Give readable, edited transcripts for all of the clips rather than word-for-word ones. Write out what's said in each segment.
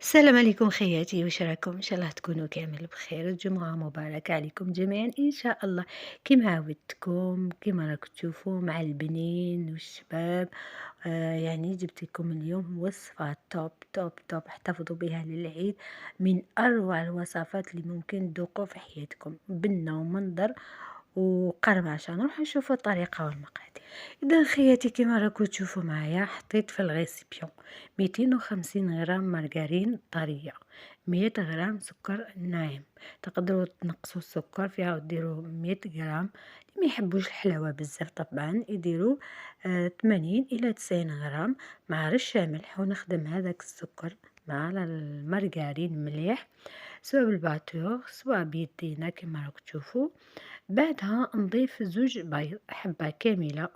السلام عليكم خياتي، واش راكم؟ ان شاء الله تكونوا كامل بخير. الجمعة مباركة عليكم جميعا ان شاء الله. كما عودتكم كما راكم تشوفوا مع البنين والشباب. يعني جبت لكم اليوم وصفة توب توب توب احتفظوا بها للعيد. من اروع الوصفات اللي ممكن تذوقوا في حياتكم، بنة ومنظر وقرمشة. نروح نشوفوا الطريقة والمقادير. اذا خياتي كما راكم تشوفوا معايا، حطيت في الغيسيبيون 250 غرام مارغرين طرية، 100 غرام سكر ناعم. تقدروا تنقصوا السكر فيها وديروا 100 غرام. اللي ما يحبوش الحلاوة بزاف طبعا يديروا 80 الى 90 غرام، مع رشة ملح. ونخدم هذاك السكر مع المارغرين مليح، سواء بالباتور سواء بيدينا كما راكم تشوفوا. بعدها نضيف زوج بيض، حبة كاملة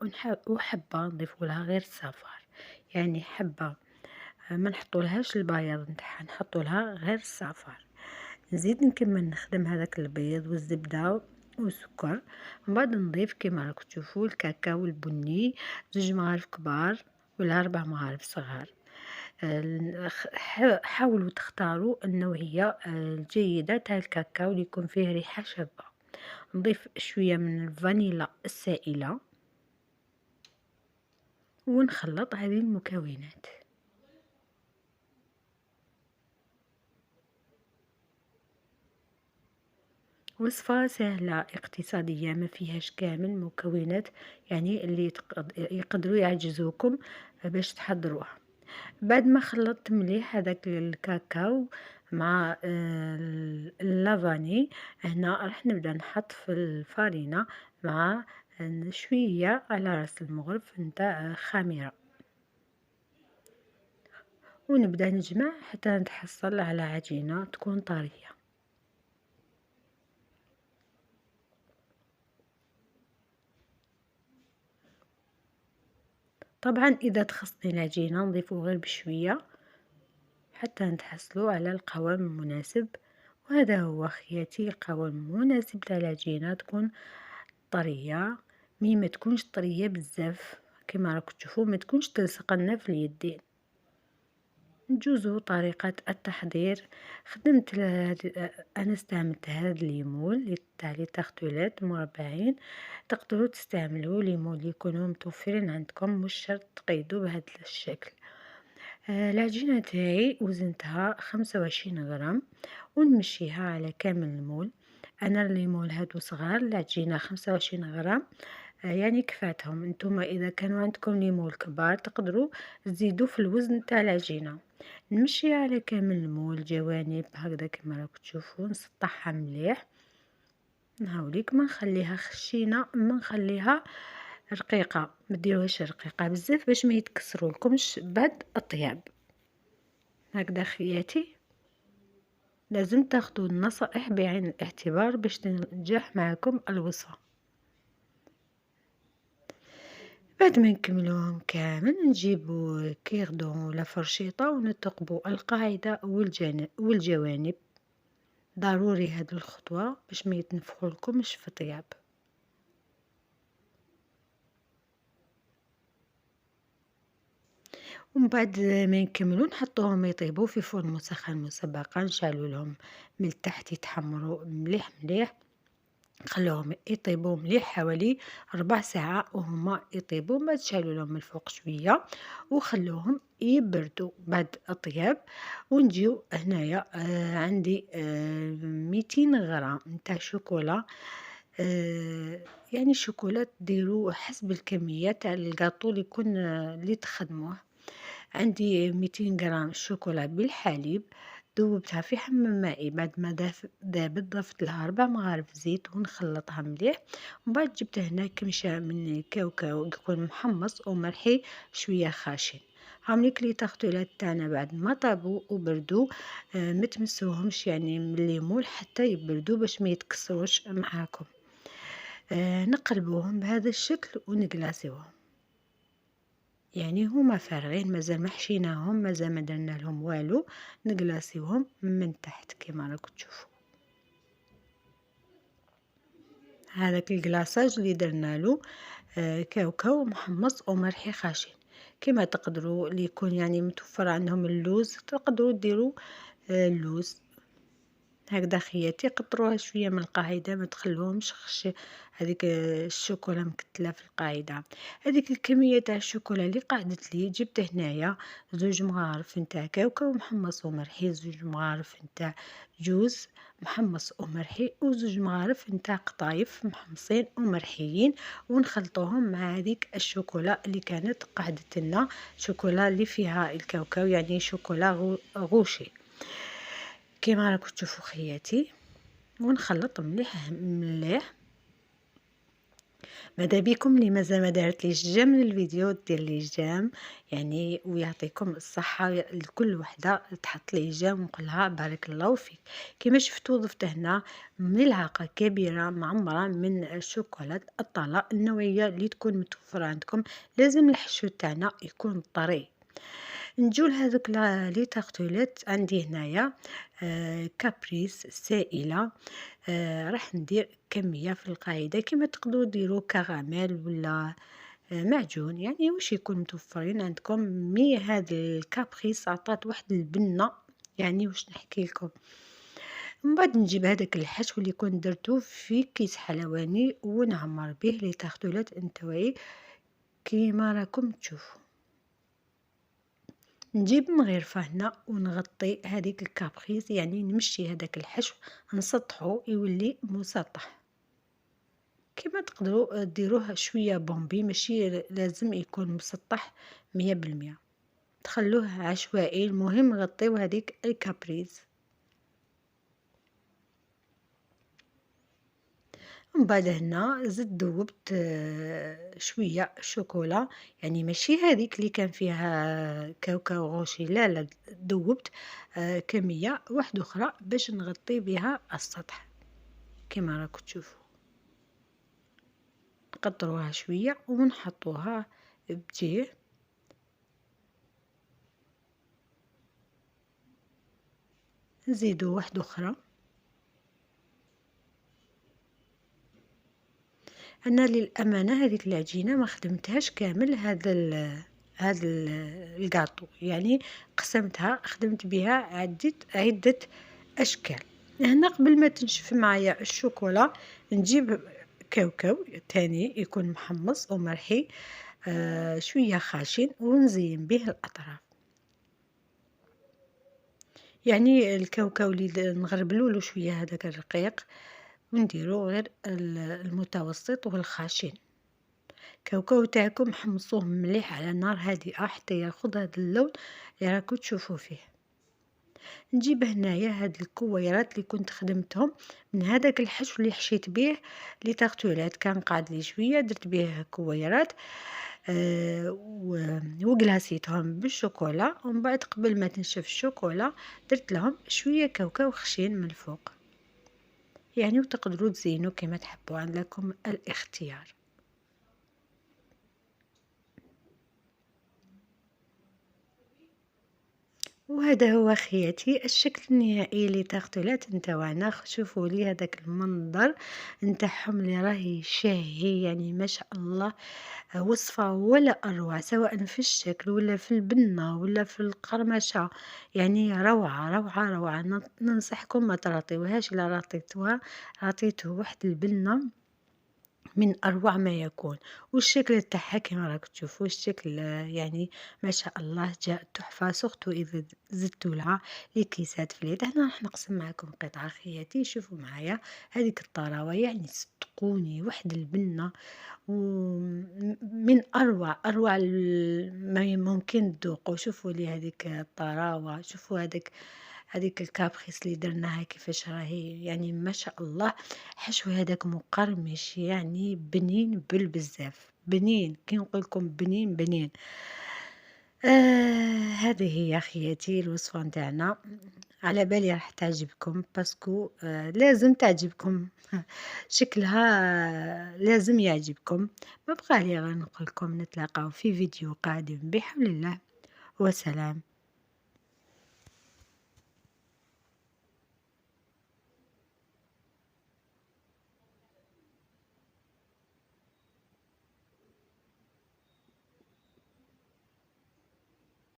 وحبة نضيفوا لها غير الصفار. يعني حبة ما نحطولهاش البياض نتاعها، نحطولها غير الصفار. نزيد نكمل نخدم هذاك البيض والزبدة والسكر. من بعد نضيف كما راكم تشوفوا الكاكاو البني، 2 مغارف كبار ولا 4 مغارف صغار. حاولوا تختاروا النوعية الجيدة تاع الكاكاو اللي يكون فيه ريحة شابة. نضيف شوية من الفانيلا السائلة ونخلط هذه المكونات. وصفة سهلة اقتصادية ما فيهاش كامل مكونات، يعني اللي يقدروا يعجزوكم باش تحضروها. بعد ما خلطت مليح هذاك الكاكاو مع اللافاني، هنا راح نبدا نحط في الفارينة مع شوية على راس المغرف نتاع خميرة، ونبدا نجمع حتى نتحصل على عجينة تكون طرية. طبعا اذا تخصني العجينة نضيفه غير بشوية حتى نتحصلوا على القوام المناسب. وهذا هو خياتي، القوام المناسب للعجينة تكون طرية، مي ما تكونش طرية بزاف كما راكم تشوفوا، ما تكونش تلصق لنا في اليدين. نجوزو طريقة التحضير. خدمت انا استعملت هذا الليمون تاع لي تارتولات مربعين. تقدروا تستعملوا ليمون اللي يكونوا متوفرين عندكم، مش شرط تقيدوا بهذا الشكل. العجينة تاعي وزنتها 25 غرام ونمشيها على كامل المول. انا الليمون هادو صغار، العجينة 25 غرام يعني كفاتهم. انتم اذا كانوا عندكم ليمون كبار تقدروا تزيدوا في الوزن تاع العجينة. نمشيها على كامل المول جوانب هكذا كما راكم تشوفوا، نسطحها مليح. نهاوليك ما نخليها خشينة، ما نخليها رقيقة، ما ديروهاش رقيقة بزاف باش ما يتكسروا لكمش بعد الطياب. هكذا خياتي، لازم تاخدوا النصائح بعين الاعتبار باش تنجح معكم الوصفة. بعد ما نكملوهم كامل نجيبو كيردون ولا فرشيطة ونثقبوا القاعدة والجوانب. ضروري هذه الخطوة باش ما يتنفخوا لكمش في الطياب. ومن بعد ما نكملو نحطوهم يطيبوا في فرن مسخن مسبقا، نشعلوا لهم من التحت يتحمروا مليح مليح. خلوهم يطيبوا مليح حوالي 4 ساعة وهما يطيبوا. ما تشعلوا لهم من الفوق شوية وخلوهم يبردوا بعد الطياب. ونجيو هنايا عندي 200 غرام نتاع شوكولا. يعني الشوكولا ديروا حسب الكمية تاع الكاطو اللي يكون اللي تخدموه. عندي 200 غرام شوكولا بالحليب، ذوبتها في حمام مائي. بعد ما ذابت ضفت لها 4 مغارف زيت ونخلطها مليح. ومن بعد جبت هنا كمشة من الكاوكاو يكون محمص وملحي شوية خاشن. هامليك لي تاخدولات تاعنا بعد ما طابوا وبردوا، ما تمسوهمش يعني من الليمون حتى يبردوا باش ما يتكسروش معاكم. نقلبوهم بهذا الشكل ونقلاسيوهم، يعني هما فارغين مازال ما حشيناهم، مازال ما درنا لهم والو. نقلاسيوهم من تحت كما راكم تشوفوا. هذاك الكلاصاج اللي درنا له كاوكاو محمص وملحي خاشن. كما تقدروا اللي يكون يعني متوفر عندهم اللوز تقدروا ديروا اللوز هكذا خياتي. قطروها شويه من القاعده، ما تخلوهمش هذيك الشوكولا مكتله في القاعده. هذيك الكميه تاع الشوكولا اللي قعدت لي جبت هنايا 2 مغارف نتاع كاوكاو محمص ومرحي، 2 مغارف نتاع جوز محمص ومرحي، و2 مغارف نتاع قطايف محمصين ومرحيين، ونخلطوهم مع هذيك الشوكولا اللي كانت قعدت لنا، شوكولا اللي فيها الكاوكاو يعني شوكولا غوشي كيما راكم تشوفوا خياتي. ونخلط مليح مليح. ماذا بكم اللي مازال ما دارتليش جيم من الفيديو دير لي جيم يعني، ويعطيكم الصحه لكل وحده تحط لي جيم ونقولها بارك الله فيك. كما شفتوا ضفت هنا ملعقه كبيره معمره من الشوكولاته الطلا النوعيه اللي تكون متوفره عندكم. لازم الحشو تاعنا يكون طري. نجول هذوك لي تارتوليت عندي هنايا كابريس سائله. راح ندير كميه في القاعده كما تقدروا ديروا كراميل ولا معجون يعني واش يكون متوفرين عندكم. مي هاد الكابريس عطات واحد البنه يعني واش نحكي لكم. من بعد نجيب هذاك الحشو اللي كنت درتو في كيس حلواني ونعمر به لي تارتولات نتاعي كيما راكم تشوفوا. نجيب مغرفة هنا ونغطي هذيك الكابريز يعني نمشي هذاك الحشو نسطحو يولي مسطح. كما تقدروا ديروه شوية بومبي ماشي لازم يكون مسطح 100%، تخلوه عشوائي. المهم غطيو هذيك الكابريز. من بعد هنا زدت ذوبت شويه شوكولا يعني ماشي هذيك اللي كان فيها كاوكاو غوشي، لا ذوبت كميه واحده اخرى باش نغطي بها السطح كما راكم تشوفوا. نقطروها شويه ونحطوها بجيه. نزيدو واحده اخرى. انا للامانه هذيك العجينه ما خدمتهاش كامل، هذا الكاطو يعني قسمتها خدمت بها عده اشكال. هنا قبل ما تنشف معايا الشوكولا نجيب كاوكاو تاني يكون محمص ومرحي شويه خاشن ونزين به الاطراف. يعني الكاوكاو اللي نغربلولو شويه هذاك الرقيق ونديرو غير المتوسط والخاشن. كاوكاو تاعكم حمصوه مليح على نار هادئه حتى ياخذ هذا اللون اللي راكم تشوفوا فيه. نجيب هنايا هاد الكويرات اللي كنت خدمتهم من هذاك الحشو اللي حشيت به لي تارتولات، كان قاعد لي شويه درت به كويرات وقلاسيتهم بالشوكولا. ومن بعد قبل ما تنشف الشوكولا درت لهم شويه كاوكاو خشين من الفوق يعني، وتقدروا تزينوا كما تحبوا عندكم الاختيار. وهذا هو خياتي الشكل النهائي لتارتولات نتاعنا. شوفوا لي هذاك المنظر نتاعهم اللي راهي شاهي يعني ما شاء الله، وصفة ولا أروع سواء في الشكل ولا في البنة ولا في القرمشة يعني روعة روعة روعة. ننصحكم ما تراطيوهاش، إلا راطيتوها عطيته واحد البنة من أروع ما يكون. والشكل تاعها كما راكم تشوفوا الشكل يعني ما شاء الله جاء تحفة، سورتو إذا زدتوا لها الكيسات فليت. هنا راح نقسم معكم قطعة خياتي. شوفوا معايا هذيك الطراوة يعني صدقوني واحد البنة ومن أروع ما ممكن تذوقوا. شوفوا لي هذيك الطراوة، شوفوا هذيك الكابخيس اللي درناها كيفاش راهي يعني ما شاء الله. حشو هذاك مقرمش يعني بنين بزاف، بنين كي نقول لكم بنين بنين. هذه هي خياتي الوصفة نتاعنا. على بالي راح تعجبكم باسكو لازم تعجبكم شكلها لازم يعجبكم. ما بقى لي غير نقول لكم نتلاقاو في فيديو قادم بحول الله وسلام.